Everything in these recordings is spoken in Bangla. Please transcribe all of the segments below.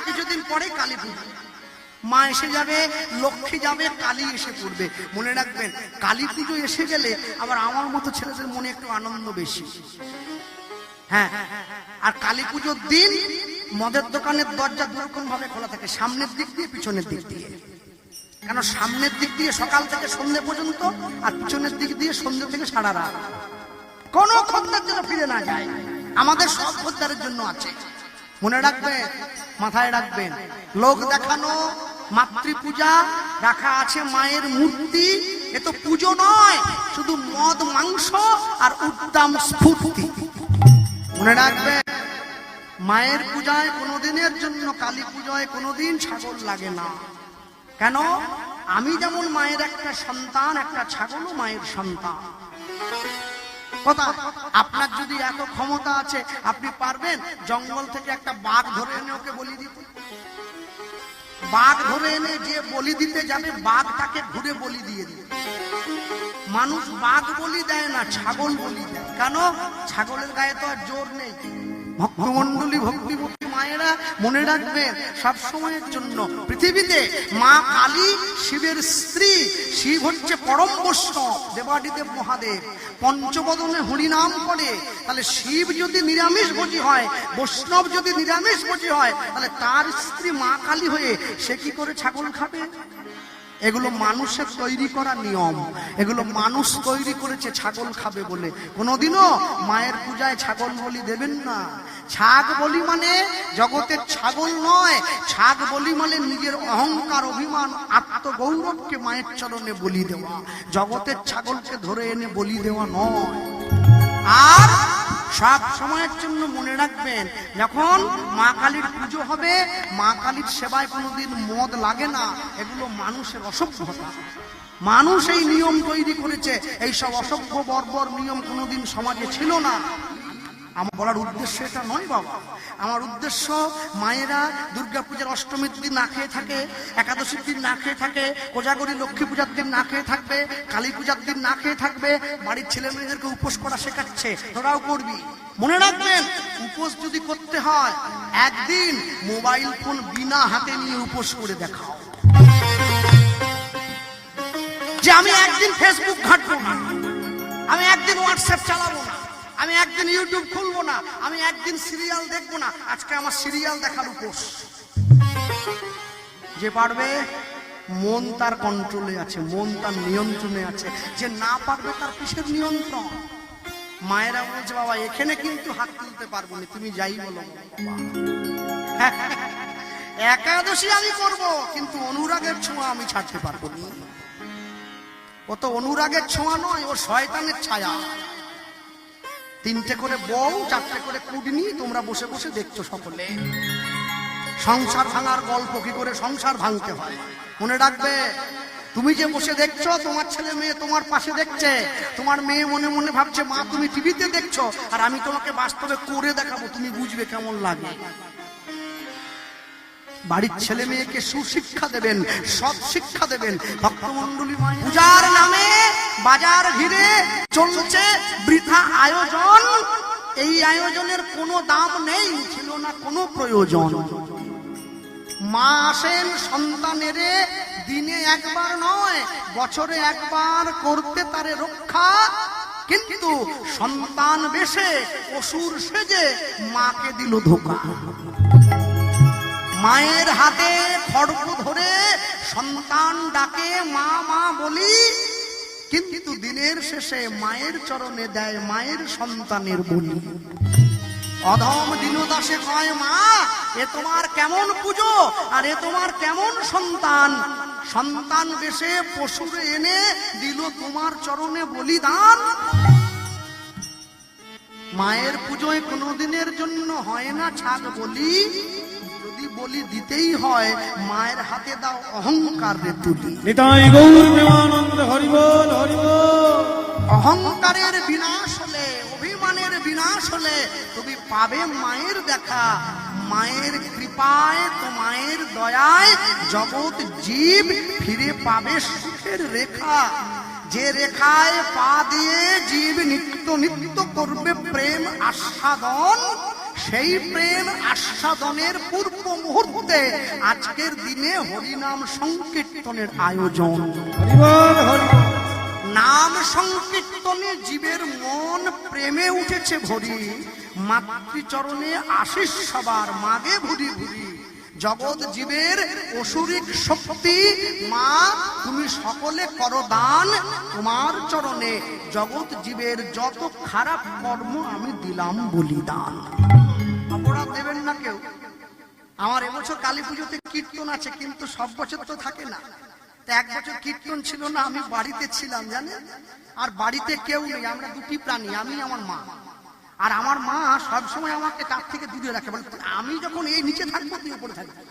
কিছুদিন পরে কালী পুজো, মা এসে যাবে, লক্ষ্মী যাবে, কালী এসে পড়বে। মনে রাখবেন, কালী পুজো এসে গেলে আবার আমার মতো ছেলেদের মনে একটু আনন্দ বেশি। হ্যাঁ, আর কালী পুজোর দিন মদের দোকানের দরজা দুরকম ভাবে খোলা থাকে, সামনের দিক দিয়ে পিছনের দিক দিয়ে। কেন সামনের দিক দিয়ে সকাল থেকে সন্ধ্যে পর্যন্ত, আর পিছনের দিক দিয়ে সন্ধ্যে থেকে সারা রাত। কোন খদ্দের যেন ফিরে না যায়, আমাদের সব খদ্দারের জন্য আছে। মনে রাখবেন, মাথায় রাখবেন, লোক দেখানো, মাতৃপূজা, রাখা আছে মায়ের মূর্তি। এ তো পুজো নয়, শুধু মদ মাংস আর উদ্দাম স্ফূর্তি। মনে রাখবেন, মায়ের পূজায় কোনোদিনের জন্য, কালী পূজায় কোনোদিন ছাগল লাগে না। কেন? আমি যেমন মায়ের একটা সন্তান, একটা ছাগলও মায়ের সন্তান। কথা, আপনার যদি এত ক্ষমতা আছে, আপনি পারবেন জঙ্গল থেকে একটা বাঘ ধরে এনে ওকে বলি দিতে? বাঘ ধরে এনে যে বলি দিতে যাবে, বাঘ তাকে ঘুরে বলি দিয়ে দিবে। মানুষ বাঘ বলি দেয় না, ছাগল বলি দেয়। কেন? ছাগলের গায়ে তো আর জোর নেই। ভক্তমন্ডলী, ভক্তিমতী মায়েরা মনে রাখবেন, সব সময়ের জন্য পৃথিবীতে মা কালী শিবের স্ত্রী। শিব হচ্ছে পরম বৈষ্ণব, দেবাদিদেব মহাদেব, পঞ্চবদনে হরিনাম করে। তাহলে শিব যদি নিরামিষ ভোজী হয়, বৈষ্ণব যদি নিরামিষ ভোজী হয়, তাহলে তার স্ত্রী মা কালী হয়ে সে কি করে ছাগল খাবে? এগুলো মানুষের তৈরি করা নিয়ম, এগুলো মানুষ তৈরি করেছে ছাগল খাবে বলে। কোনোদিনও মায়ের পূজায় ছাগল বলি দেবেন না। ছাগ বলি মানে জগতের ছাগল নয়, ছাগ বলি মানে নিজের অহংকার, অভিমান, আত্মগৌরবকে মায়ের চরণে বলি দেওয়া। জগতের ছাগলকে ধরে এনে বলি দেওয়া নয়। আর সব সময়ের জন্য মনে রাখবেন, যখন মা কালীর পুজো হবে, মা কালীর সেবায় কোনোদিন মদ লাগে না। এগুলো মানুষের অসভ্যতা। মানুষ এই নিয়ম তৈরি করেছে। এই সব অসভ্য বর্বর নিয়ম কোনোদিন সমাজে ছিল না। আমার বলার উদ্দেশ্য এটা নয় বাবা। আমার উদ্দেশ্য, মায়েরা দুর্গাপূজার অষ্টমীর দিন না খেয়ে থাকে, একাদশীর দিন না খেয়ে থাকে, কোজাগরী লক্ষ্মী পূজার দিন না খেয়ে থাকবে, কালী পূজার দিন না খেয়ে থাকবে। বাড়ির ছেলে মেয়েদেরকে উপোস করা শেখাচ্ছে, তোরাও করবি। মনে রাখবেন, উপোস যদি করতে হয়, একদিন মোবাইল ফোন বিনা হাতে নিয়ে উপোস করে দেখাও। যে আমি একদিন ফেসবুক ঘাঁটবো না, আমি একদিন হোয়াটসঅ্যাপ চালাবো না, আমি একদিন ইউটিউব খুলবো না, আমি একদিন সিরিয়াল দেখবো না। আজকে আমার সিরিয়াল দেখার উপোস। যে পারবে, মন তার কন্ট্রোলে আছে, মন তার নিয়ন্ত্রণে আছে। যে না পারবে, তার কিসের নিয়ন্ত্রণ? মায়েরা বলছে, বাবা এখানে কিন্তু হাত তুলতে পারবো না, তুমি যাই বলো। একাদশী আমি করব, কিন্তু অনুরাগের ছোঁয়া আমি ছাড়তে পারবো না। ও তো অনুরাগের ছোঁয়া নয়, ও শয়তানের ছায়া। 3টে করে বউ, 4টে করে কুডনি, তোমরা বসে বসে দেখছো সকলে। সংসার ভাঙার গল্প, কি করে সংসার ভাঙতে হয়। মনে রাখবে, তুমি যে বসে দেখছো, তোমার ছেলে মেয়ে তোমার পাশে দেখছে। তোমার মেয়ে মনে মনে ভাবছে, মা তুমি টিভিতে দেখছো, আর আমি তোমাকে বাস্তবে করে দেখাবো, তুমি বুঝবে কেমন লাগে। বাড়ির ছেলে মেয়েকে সুশিক্ষা দেবেন, সৎ শিক্ষা দেবেন। ভক্তমন্ডলী, পূজার নামে বাজার ঘিরে চলছে বৃথা আয়োজন। এই আয়োজনের কোনো দাম নেই, ছিল না কোনো প্রয়োজন। মা আসেন সন্তানের দিনে একবার নয়, বছরে একবার করতে তারে রক্ষা। কিন্তু সন্তান বেশে অসুর সেজে মাকে দিল ধোঁকা। মায়ের হাতে খড়গ ধরে সন্তান ডাকে মা মা বলি, কিন্তু দিনের শেষে মায়ের চরণে দেয় মায়ের সন্তানের বলি। অধম দীনদাসে কয়, মা এ তোমার কেমন পুজো, আর এ তোমার কেমন সন্তান। সন্তান বেশে পশুরে এনে দিল তোমার চরণে বলিদান। মায়ের পুজোয় কোনোদিনের জন্য হয় না ছাগ বলি। যদি বলি দিতেই হয়, মায়ের হাতে দাও অহংকার রে তুলি। নিতাই গৌর প্রেমানন্দ, হরি বল হরি বল। অহংকারের বিনাশ হলে, অভিমানের বিনাশ হলে তুমি পাবে মায়ের দেখা। মায়ের কৃপায়, তো মায়ের দয়ায় জগৎ জীব ফিরে পাবে সুখের রেখা। যে রেখায় পা দিয়ে জীব নিত্য নিত্য করবে প্রেম আস্বাদন, সেই প্রেম আস্বাদনের পূর্ব মুহূর্তে আজকের দিনে হরিনাম সংকীর্তনের আয়োজন। হরি বল হরি বল। নাম সংকীর্তনে জীবের মন প্রেমে উঠেছে ভরি, মাতৃচরণে আশিস সবার মাগে ভুরি ভুরি। জগৎ জীবের অসুরিক শক্তি মা তুমি সকলে করো দান, তোমার চরণে জগৎ জীবের যত খারাপ কর্ম আমি দিলাম বলিদান। অপরাধ দেবেন না কেউ। আমার এবছর কালী পুজোতে কীর্তন আছে, কিন্তু সব বছর তো থাকে না। তা এক বছর কীর্তন ছিল না, আমি বাড়িতে ছিলাম জানেন। আর বাড়িতে কেউ নেই, আমরা দুটি প্রাণী, আমি আমার মা। আর আমার মা সবসময় আমাকে তার থেকে দূরে রাখে, বলে আমি যখন এই নিচে থাকবো তুই উপরে থাকবি,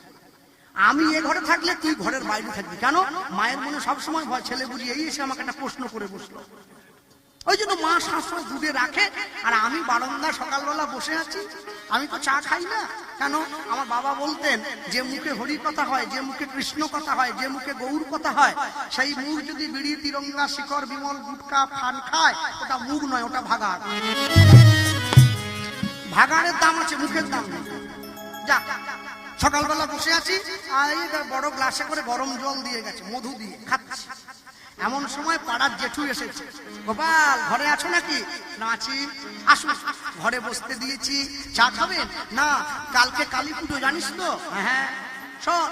আমি এ ঘরে থাকলে তুই ঘরের বাইরে থাকবি। কেন? মায়ের মনে সবসময় ভয়, ছেলে বুঝি এই এসে আমাকে একটা প্রশ্ন করে বসলো। ওই জন্য মা সবসময় দূরে রাখে। আর আমি বারান্দা সকালবেলা বসে আছি, আমি তো চা খাই না। কেন? আমার বাবা বলতেন যে মুখে হরি কথা হয়, যে মুখে কৃষ্ণ কথা হয়, যে মুখে গৌর কথা হয়, সেই মুখ যদি বিড়ি তিরঙ্গা শিকর বিমল গুটকা ফান খায়, ওটা মুখ নয়, ওটা ভাগাড়। ভাগাড়ের দাম আছে, মুখের দাম নেই। যা, সকালবেলা বসে আছি, আর এই বড় গ্লাসে করে গরম জল দিয়ে গেছে, মধু দিয়ে খাচ্ছি। এমন সময় পাড়ার জেঠু এসেছে। গোপাল, ঘরে আছো নাকি? না, আছি। আসুন, ঘরে বসতে দিয়েছি, চা খাবেন? না, কালকে কালী পুজো জানিস তো? হ্যাঁ। শোন,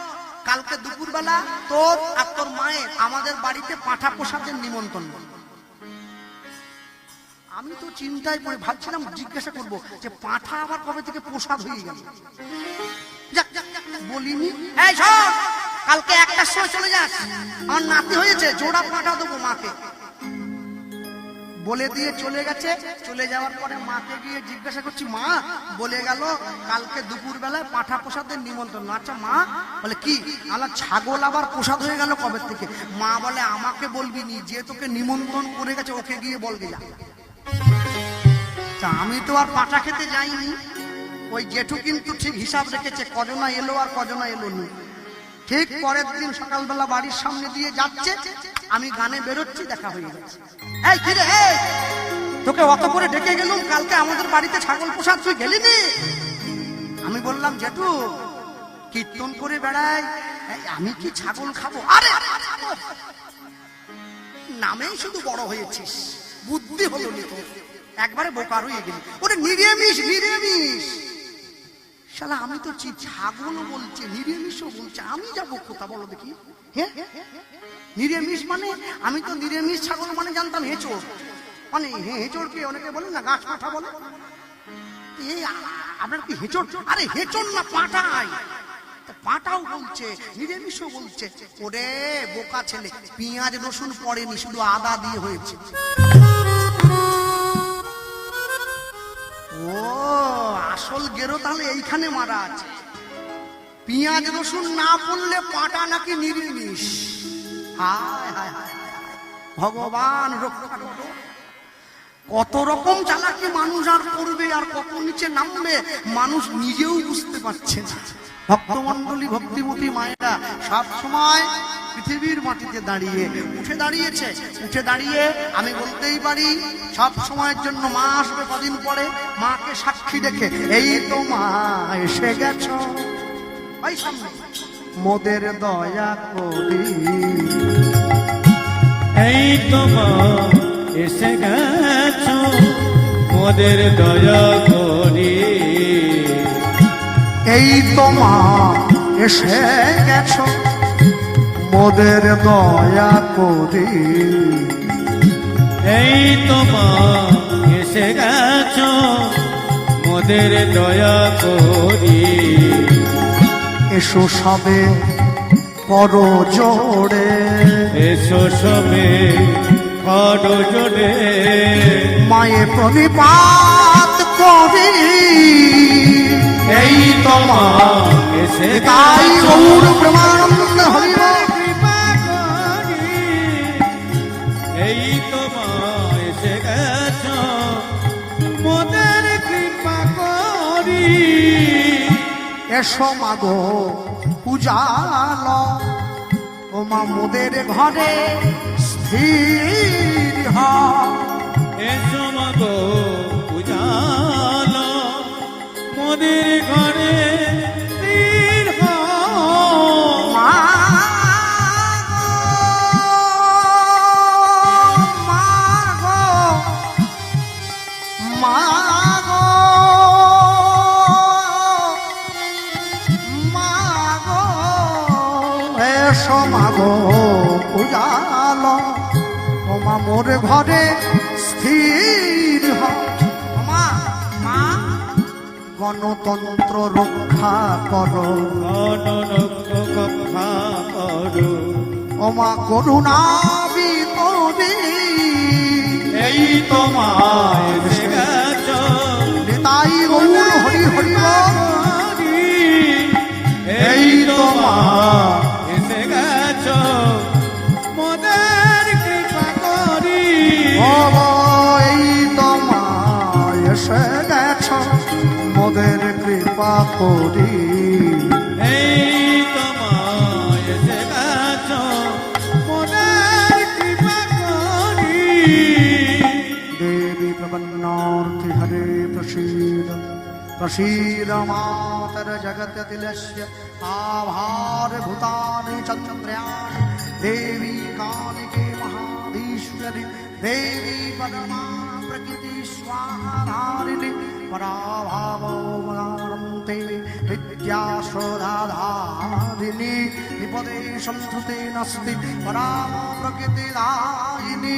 কালকে দুপুরবেলা তোর আর তোর মায়ের আমাদের বাড়িতে পাঁঠা প্রসাদের নিমন্ত্রণ। আমি তো চিন্তায় পড়ে ভাবছিলাম, জিজ্ঞাসা করবো যে পাঁঠা আবার কবে থেকে প্রসাদ হয়ে গেল। বলিনি। এই শোন, কালকে 1টার সময় চলে যাস, আমার নাতি হয়েছে, জোড়া পাঁঠা দেবো মাকে। বলে দিয়ে চলে গেছে। চলে যাওয়ার পরে মাকে গিয়ে জিজ্ঞাসা করছি, মা বলে গেল কালকে দুপুর বেলায় পাঁঠা প্রসাদের নিমন্ত্রণ। আচ্ছা মা, বলে কি? আমার ছাগল আবার প্রসাদ হয়ে গেল কবে থেকে? মা বলে আমাকে বলবি নি, যে তোকে নিমন্ত্রণ করে গেছে ওকে গিয়ে বলবি। যা। আমি তো আর পাঁঠা খেতে যাইনি। ওই জেঠু কিন্তু ঠিক হিসাব রেখেছে, কজনা এলো আর কজনা এলো নি। ঠিক পরের দিন সকালবেলা বাড়ির সামনে দিয়ে যাচ্ছে, আমি গানে বেরোচ্ছি, দেখা হয়ে গেছে। এই কি রে, তোকে অত করে ডেকে গেলুম, কালকে আমাদের বাড়িতে ছাগল প্রসাদ, তুই গেলি নি? আমি বললাম, জেঠু কীর্তন করে বেড়াই, আমি কি ছাগল খাবো? আরে নামেই শুধু বড় হয়েছিস, বুদ্ধি হলো নি তোর, একবারে বোকার হয়ে গেলি। ওরে নিরামিষ, নিরামিষ। শালা আমি তো ছাগলও বলছে, নিরামিষও বলছে, আমি যাবো কোথা বলো দেখি? হ্যাঁ, নিরামিষ মানে আমি তো নিরামিষ ছাগল মানে জানতাম হেঁচড়, মানে হেঁচড়কে অনেকে বলে না গাছ পাঁঠা বলে। এই আপনার কি হেঁচড়? আরে হেঁচড় না, পাঁঠাই। পাঁঠাও বলছে, নিরামিষও বলছে। ওরে বোকা ছেলে, পেঁয়াজ রসুন পড়েনি, শুধু আদা দিয়ে হয়েছে। ও আসল গেরো তাহলে এইখানে মারা আছে। পেঁয়াজ রসুন না পড়লে পাঁঠা নাকি নিরামিষ। হায় হায় হায়, ভগবান রক্ষা করো। কত রকম চালাকি মানুষ আর করবে, আর কত নিচে নামবে মানুষ নিজেও বুঝতে পারছে না। ভক্তমণ্ডলী, ভক্তিমতী মায়েরা সব সময় পৃথিবীর মাটিতে দাঁড়িয়ে উঠে দাঁড়িয়েছে। উঠে দাঁড়িয়ে আমি বলতেই পারি, সব সময়ের জন্য মা আসবে কদিন পরে। মাকে সাক্ষী রেখে এই তো মা এসে গেছ, ওই সামনে মোদের দয়া করি। এই তো মা এসে গেছ, মোদের দয়া করি। এই তো মা এসে গেছ, মোদের দয়া করি। এই তো মা এসে গেছ, মোদের দয়া করি। এসো সবে করো জোড়ে, এসো সবে করো জোড়ে, মায়ে প্রণিপাত করি। এই তো মা এসে তাই গৌর প্রেমানন্দ হরিব। কৃপা করি। এই তো মা এসে গেছ, মোদের কৃপা করি। এসো মাগো পূজাল, ও মা মোদের ঘরে স্থির হ। এসো মাগো পূজাল, মোদের ঘরে স্থির হও। মা গো, মা গো, মা গো, এসো মা গো উজালো, ও মা মোর ঘরে স্থির হও। মা মা গণতন্ত্র রক্ষা করো, গণরক্ষা করো। ও মা করুণা বিতরী, এই তোমায় এসে গেছ নিতাই গৌর হরি হরি বল। এই তোমায় এসে গেছ মোদের কৃপা করি। ও এই তোমায় এসে গেছ মোদের কৃপা করি। এই তোমায় এসে গেছ মোদের কৃপা করি। দেবী প্রপন্নার্থি হরে প্রসীদ, প্রসীদ মাतर জগत्यखिलस्य आभार भूतानि चन्द्रयानि। देवी कालिके महाधीश्वरि, देवी परमा प्रकृति स्वाहाधारिणि, पराभावो मगान्ते विद्याशोधाधारिणि, विपदे संस्कृते नस्ति पराम प्रकृतिदायिनि।